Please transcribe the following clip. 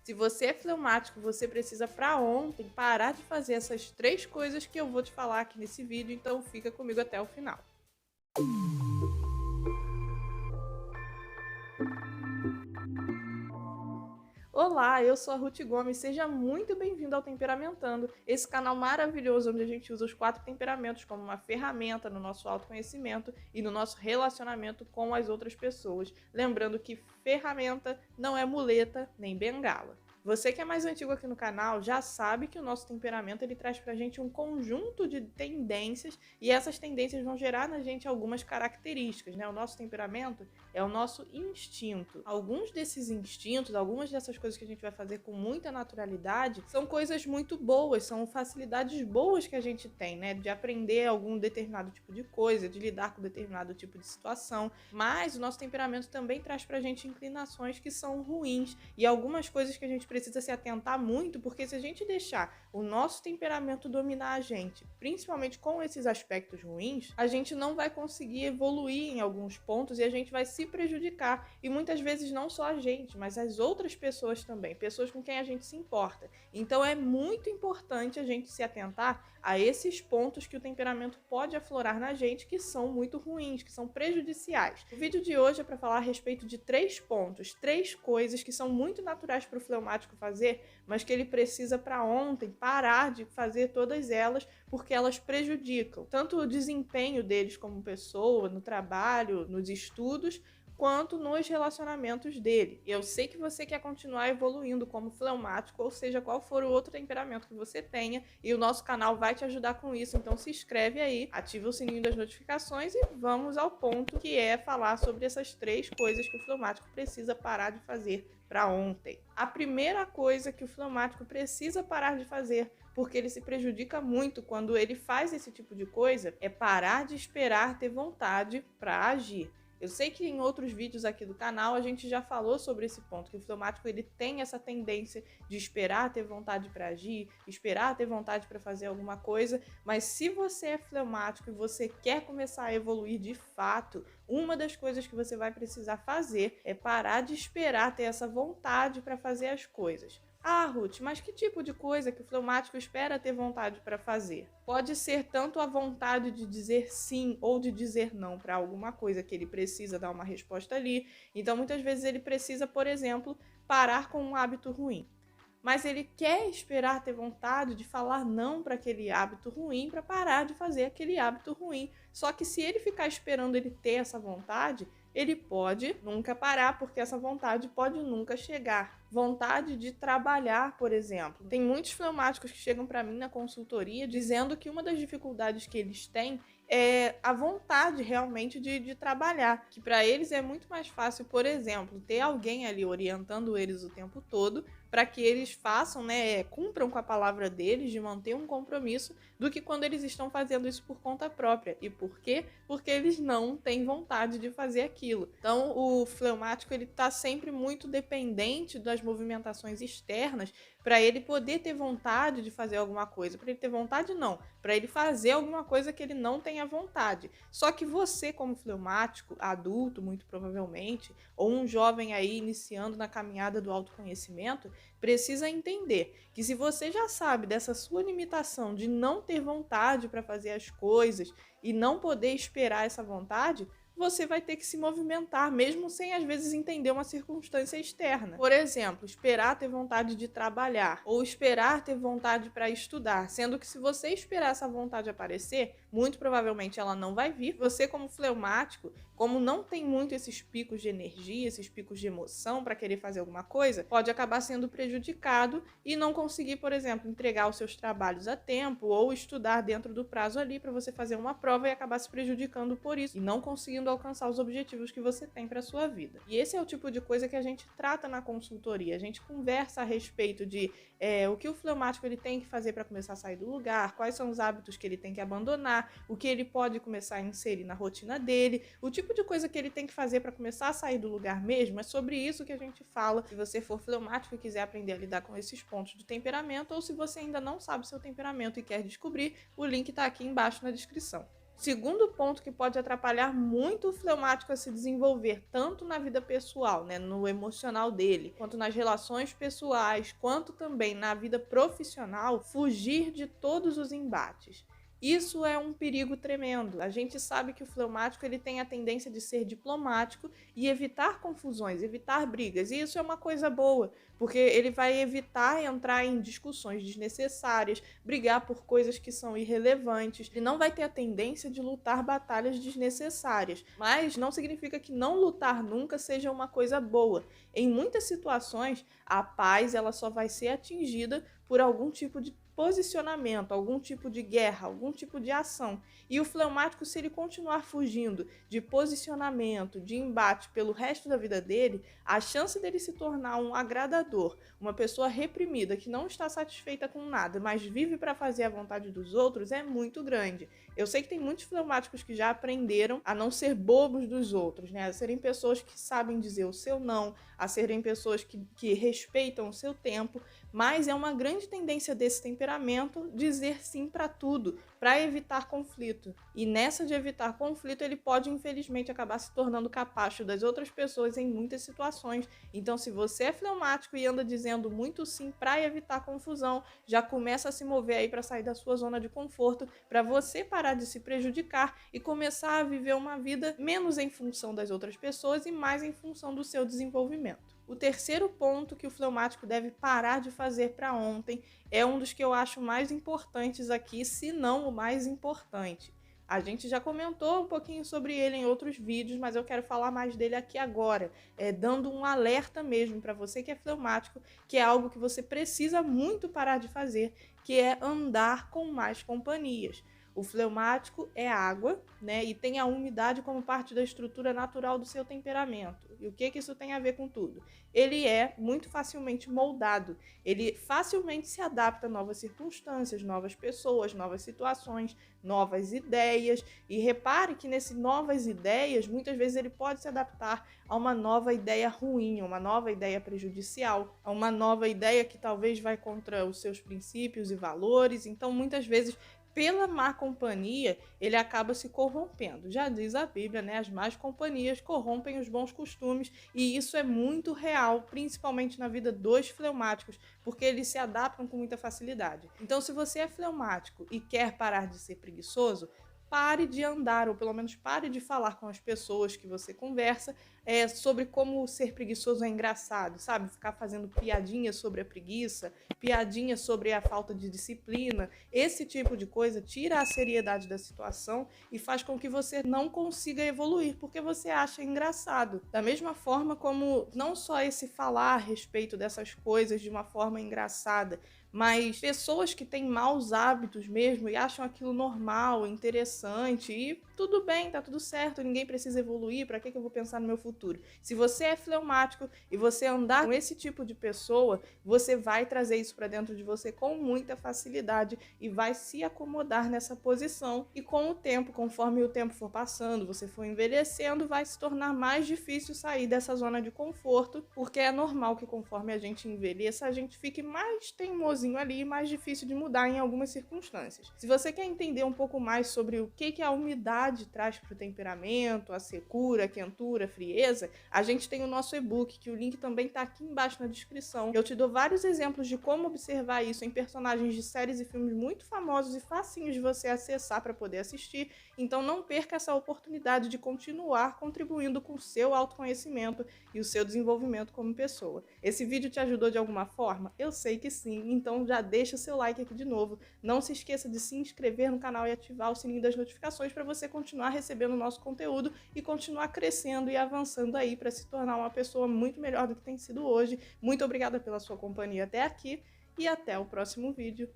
Se você é fleumático, você precisa para ontem parar de fazer essas 3 coisas que eu vou te falar aqui nesse vídeo, então fica comigo até o final. Olá, eu sou a Ruth Gomes, seja muito bem-vindo ao Temperamentando, esse canal maravilhoso onde a gente usa os 4 temperamentos como uma ferramenta no nosso autoconhecimento e no nosso relacionamento com as outras pessoas. Lembrando que ferramenta não é muleta nem bengala. Você que é mais antigo aqui no canal já sabe que o nosso temperamento ele traz pra gente um conjunto de tendências e essas tendências vão gerar na gente algumas características, né? O nosso temperamento é o nosso instinto. Alguns desses instintos, algumas dessas coisas que a gente vai fazer com muita naturalidade, são coisas muito boas, são facilidades boas que a gente tem, né? De aprender algum determinado tipo de coisa, de lidar com determinado tipo de situação. Mas o nosso temperamento também traz pra gente inclinações que são ruins e algumas coisas que a gente precisa se atentar muito, porque se a gente deixar o nosso temperamento dominar a gente, principalmente com esses aspectos ruins, a gente não vai conseguir evoluir em alguns pontos e a gente vai se prejudicar. E muitas vezes não só a gente, mas as outras pessoas também, pessoas com quem a gente se importa. Então é muito importante a gente se atentar a esses pontos que o temperamento pode aflorar na gente, que são muito ruins, que são prejudiciais. O vídeo de hoje é para falar a respeito de 3 pontos, 3 coisas que são muito naturais para o fleumático fazer, mas que ele precisa para ontem parar de fazer todas elas, porque elas prejudicam tanto o desempenho deles como pessoa, no trabalho, nos estudos, quanto nos relacionamentos dele. Eu sei que você quer continuar evoluindo como fleumático, ou seja, qual for o outro temperamento que você tenha, e o nosso canal vai te ajudar com isso, então se inscreve aí, ativa o sininho das notificações e vamos ao ponto, que é falar sobre essas 3 coisas que o fleumático precisa parar de fazer para ontem. A primeira coisa que o fleumático precisa parar de fazer, porque ele se prejudica muito quando ele faz esse tipo de coisa, é parar de esperar ter vontade para agir. Eu sei que em outros vídeos aqui do canal a gente já falou sobre esse ponto, que o fleumático ele tem essa tendência de esperar ter vontade para agir, esperar ter vontade para fazer alguma coisa, mas se você é fleumático e você quer começar a evoluir de fato, uma das coisas que você vai precisar fazer é parar de esperar ter essa vontade para fazer as coisas. Ah, Ruth, mas que tipo de coisa que o fleumático espera ter vontade para fazer? Pode ser tanto a vontade de dizer sim ou de dizer não para alguma coisa que ele precisa dar uma resposta ali. Então, muitas vezes ele precisa, por exemplo, parar com um hábito ruim. Mas ele quer esperar ter vontade de falar não para aquele hábito ruim para parar de fazer aquele hábito ruim. Só que se ele ficar esperando ele ter essa vontade, ele pode nunca parar, porque essa vontade pode nunca chegar. Vontade de trabalhar, por exemplo. Tem muitos fleumáticos que chegam para mim na consultoria dizendo que uma das dificuldades que eles têm é a vontade realmente de trabalhar. Que para eles é muito mais fácil, por exemplo, ter alguém ali orientando eles o tempo todo para que eles façam, né, cumpram com a palavra deles de manter um compromisso, do que quando eles estão fazendo isso por conta própria. E por quê? Porque eles não têm vontade de fazer aquilo. Então, o fleumático ele está sempre muito dependente das movimentações externas para ele poder ter vontade de fazer alguma coisa. Para ele ter vontade, não. Para ele fazer alguma coisa que ele não tenha vontade. Só que você, como fleumático, adulto, muito provavelmente, ou um jovem aí iniciando na caminhada do autoconhecimento, precisa entender que se você já sabe dessa sua limitação de não ter vontade para fazer as coisas e não poder esperar essa vontade, você vai ter que se movimentar, mesmo sem às vezes entender uma circunstância externa. Por exemplo, esperar ter vontade de trabalhar ou esperar ter vontade para estudar, sendo que se você esperar essa vontade aparecer, muito provavelmente ela não vai vir. Você, como fleumático, como não tem muito esses picos de energia, esses picos de emoção para querer fazer alguma coisa, pode acabar sendo prejudicado e não conseguir, por exemplo, entregar os seus trabalhos a tempo ou estudar dentro do prazo ali para você fazer uma prova e acabar se prejudicando por isso e não conseguindo alcançar os objetivos que você tem para sua vida. E esse é o tipo de coisa que a gente trata na consultoria. A gente conversa a respeito de o que o fleumático ele tem que fazer para começar a sair do lugar, quais são os hábitos que ele tem que abandonar, o que ele pode começar a inserir na rotina dele, o tipo de coisa que ele tem que fazer para começar a sair do lugar mesmo. É sobre isso que a gente fala. Se você for fleumático e quiser aprender a lidar com esses pontos de temperamento, ou se você ainda não sabe o seu temperamento e quer descobrir, o link está aqui embaixo na descrição. Segundo ponto que pode atrapalhar muito o fleumático a se desenvolver, tanto na vida pessoal, né, no emocional dele, quanto nas relações pessoais, quanto também na vida profissional, fugir de todos os embates. Isso é um perigo tremendo. A gente sabe que o fleumático ele tem a tendência de ser diplomático e evitar confusões, evitar brigas. E isso é uma coisa boa, porque ele vai evitar entrar em discussões desnecessárias, brigar por coisas que são irrelevantes. Ele não vai ter a tendência de lutar batalhas desnecessárias, mas não significa que não lutar nunca seja uma coisa boa. Em muitas situações, a paz ela só vai ser atingida por algum tipo de posicionamento, algum tipo de guerra, algum tipo de ação. E o fleumático, se ele continuar fugindo de posicionamento, de embate pelo resto da vida dele, a chance dele se tornar um agradador, uma pessoa reprimida que não está satisfeita com nada, mas vive para fazer a vontade dos outros, é muito grande. Eu sei que tem muitos fleumáticos que já aprenderam a não ser bobos dos outros, né? A serem pessoas que sabem dizer o seu não, a serem pessoas que respeitam o seu tempo, mas é uma grande tendência desse temperamento dizer sim para tudo, para evitar conflito. E nessa de evitar conflito, ele pode infelizmente acabar se tornando capacho das outras pessoas em muitas situações. Então, se você é fleumático e anda dizendo muito sim para evitar confusão, já começa a se mover aí para sair da sua zona de conforto, para você parar de se prejudicar e começar a viver uma vida menos em função das outras pessoas e mais em função do seu desenvolvimento. O terceiro ponto que o fleumático deve parar de fazer para ontem é um dos que eu acho mais importantes aqui, se não o mais importante. A gente já comentou um pouquinho sobre ele em outros vídeos, mas eu quero falar mais dele aqui agora, dando um alerta mesmo para você que é fleumático, que é algo que você precisa muito parar de fazer, que é andar com mais companhias. O fleumático é água, né? E tem a umidade como parte da estrutura natural do seu temperamento. E o que isso tem a ver com tudo? Ele é muito facilmente moldado. Ele facilmente se adapta a novas circunstâncias, novas pessoas, novas situações, novas ideias. E repare que nesse novas ideias, muitas vezes ele pode se adaptar a uma nova ideia ruim, a uma nova ideia prejudicial, a uma nova ideia que talvez vai contra os seus princípios e valores. Então, muitas vezes, pela má companhia, ele acaba se corrompendo. Já diz a Bíblia, né? As más companhias corrompem os bons costumes, e isso é muito real, principalmente na vida dos fleumáticos, porque eles se adaptam com muita facilidade. Então, se você é fleumático e quer parar de ser preguiçoso, pare de andar, ou pelo menos pare de falar com as pessoas que você conversa sobre como ser preguiçoso é engraçado, sabe? Ficar fazendo piadinhas sobre a preguiça, piadinhas sobre a falta de disciplina. Esse tipo de coisa tira a seriedade da situação e faz com que você não consiga evoluir, porque você acha engraçado. Da mesma forma como não só esse falar a respeito dessas coisas de uma forma engraçada, mas pessoas que têm maus hábitos mesmo e acham aquilo normal, interessante e tudo bem, tá tudo certo, ninguém precisa evoluir, pra que eu vou pensar no meu futuro? Se você é fleumático e você andar com esse tipo de pessoa, você vai trazer isso pra dentro de você com muita facilidade e vai se acomodar nessa posição, e com o tempo, conforme o tempo for passando, você for envelhecendo, vai se tornar mais difícil sair dessa zona de conforto, porque é normal que conforme a gente envelheça, a gente fique mais teimosinho ali e mais difícil de mudar em algumas circunstâncias. Se você quer entender um pouco mais sobre o que a umidade traz para o temperamento, a secura, a quentura, a frieza, a gente tem o nosso e-book, que o link também está aqui embaixo na descrição. Eu te dou vários exemplos de como observar isso em personagens de séries e filmes muito famosos e facinhos de você acessar para poder assistir, então não perca essa oportunidade de continuar contribuindo com o seu autoconhecimento e o seu desenvolvimento como pessoa. Esse vídeo te ajudou de alguma forma? Eu sei que sim, então já deixa o seu like aqui de novo. Não se esqueça de se inscrever no canal e ativar o sininho das notificações para você continuar recebendo o nosso conteúdo e continuar crescendo e avançando aí para se tornar uma pessoa muito melhor do que tem sido hoje. Muito obrigada pela sua companhia até aqui e até o próximo vídeo.